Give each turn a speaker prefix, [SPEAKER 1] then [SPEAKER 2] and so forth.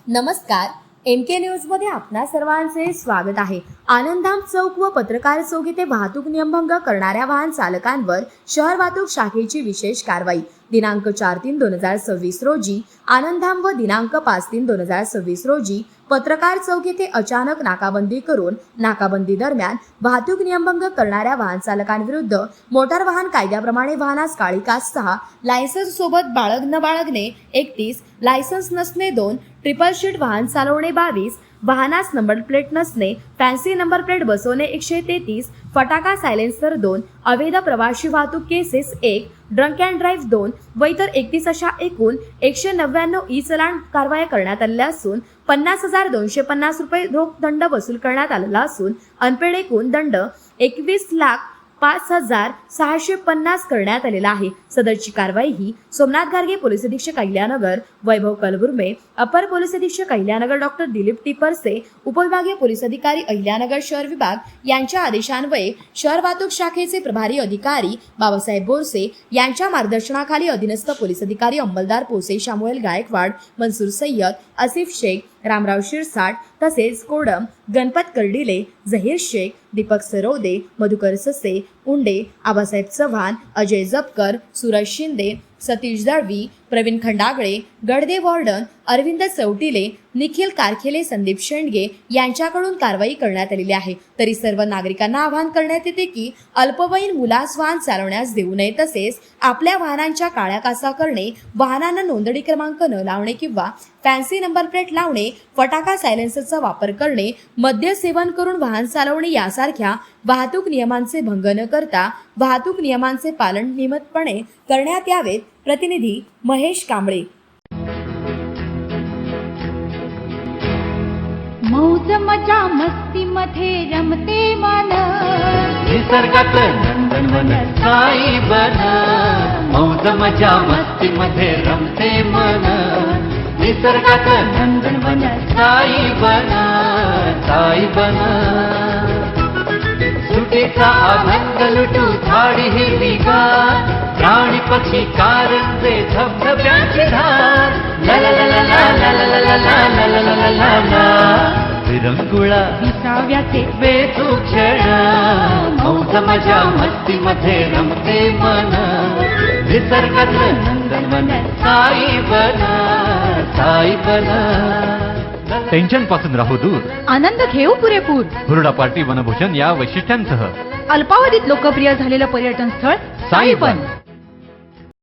[SPEAKER 1] नमस्कार, MK news मध्ये आपणा सर्वांचे स्वागत आहे। आनंदधाम चौक व पत्रकार चौक येथे वाहतूक नियमभंग करणाऱ्या वाहन चालकांवर शहर वाहतूक शाखेची विशेष कारवाई। दिनांक 4/3/2026 रोजी आनंदधाम व दिनांक 5/3/2026 रोजी पत्रकार चौक येथे अचानक नाकाबंदी करून नाकाबंदी दरम्यान वाहतूक नियमभंग करणाऱ्या वाहन चालकांविरुद्ध मोटार वाहन कायद्याप्रमाणे वाहनास काळी काच 6, लायसन्स सोबत न बाळगणे 31, लायसन्स नसणे 2, ट्रिपल शीट वाहन चालवणे 22, वाहनास नंबर प्लेट नसणे, फॅन्सी नंबर प्लेट बसवणे 133, फटाका सायलेन्सर 2, अवैध प्रवासी वाहतूक केसेस 1, ड्रंक अँड ड्राईव्ह 2 व इतर 31 अशा एकूण 199 ई चलान कारवाया करण्यात आलेल्या असून 50,250 रुपये रोख दंड वसूल करण्यात आलेला असून अनपेड एकूण दंड 21,05,650 करण्यात आलेला आहे। सदरची कारवाई ही सोमनाथ गार्गे पोलीस अधीक्षक अहिल्यानगर, वैभव कलबुर्मे अपर पोलीस अधीक्षक अहिल्यानगर, डॉक्टर दिलीप टिपरसे उपविभागीय पोलीस अधिकारी अहिल्यानगर शहर विभाग यांच्या आदेशान्वये शहर वाहतूक शाखेचे प्रभारी अधिकारी बाबासाहेब बोरसे यांच्या मार्गदर्शनाखाली अधीनस्थ पोलीस अधिकारी अंमलदार पोसे, शामुएल गायकवाड, मनसूर सय्यद, आसिफ शेख, रामराव शिरसाट तसेच कोडम, गणपत कर्डिले, जहीर शेख, दीपक सरवदे, मधुकर ससे, उंडे, आबासाहेब चव्हाण, अजय जपकर, सूरज शिंदे, सतीश दळवी, प्रवीण खंडागळे, गडदे वॉर्डन, अरविंद चौटिले, निखिल कारखेले, संदीप शेंडगे यांच्याकडून कारवाई करण्यात आलेली आहे। तरी सर्व नागरिकांना आवाहन करण्यात येते की अल्पवयीन मुलास वाहन चालवण्यास देऊ नये, तसेच आपल्या वाहनांच्या काळ्या काचा करणे, वाहनांना नोंदणी क्रमांक न लावणे किंवा फॅन्सी नंबर प्लेट लावणे, फटाका सायलेन्सरचा वापर करणे, मद्य सेवन करून वाहन चालवणे यासारख्या वाहतूक नियमांचे भंग न करता वाहतूक नियमांचे पालन नियमितपणे करण्यात यावेत। प्रतिनिधी महेश कांबळे।
[SPEAKER 2] मौज मजा मस्ती मध्ये रमते मन,
[SPEAKER 3] निसर्गात नंदनवन साई बन। मौज मजा मस्ती मध्ये रमते मन, निसर्गात नंदनवन साई बन, साई बन। सुटेचा आनंद लुटू झाडी हिरवीगार, प्राणी पक्षी कारंजे धबधब्याची धार, ला ला ला ला ला ला ला ला ला ला ला ला ला। विरंगुळा
[SPEAKER 2] विसाव्याचे
[SPEAKER 3] बेतू क्षण, मौज मजा मस्ती मध्ये रमते मन, निसर्गात नंदनवन साई बन, साई बन।
[SPEAKER 4] टेन्शन पासून राहू दूर,
[SPEAKER 2] आनंद घेऊ पुरेपूर,
[SPEAKER 4] हुरडा पार्टी वनभोजन या वैशिष्ट्यांसह
[SPEAKER 2] अल्पावधीत लोकप्रिय झालेलं पर्यटन स्थळ साईबन।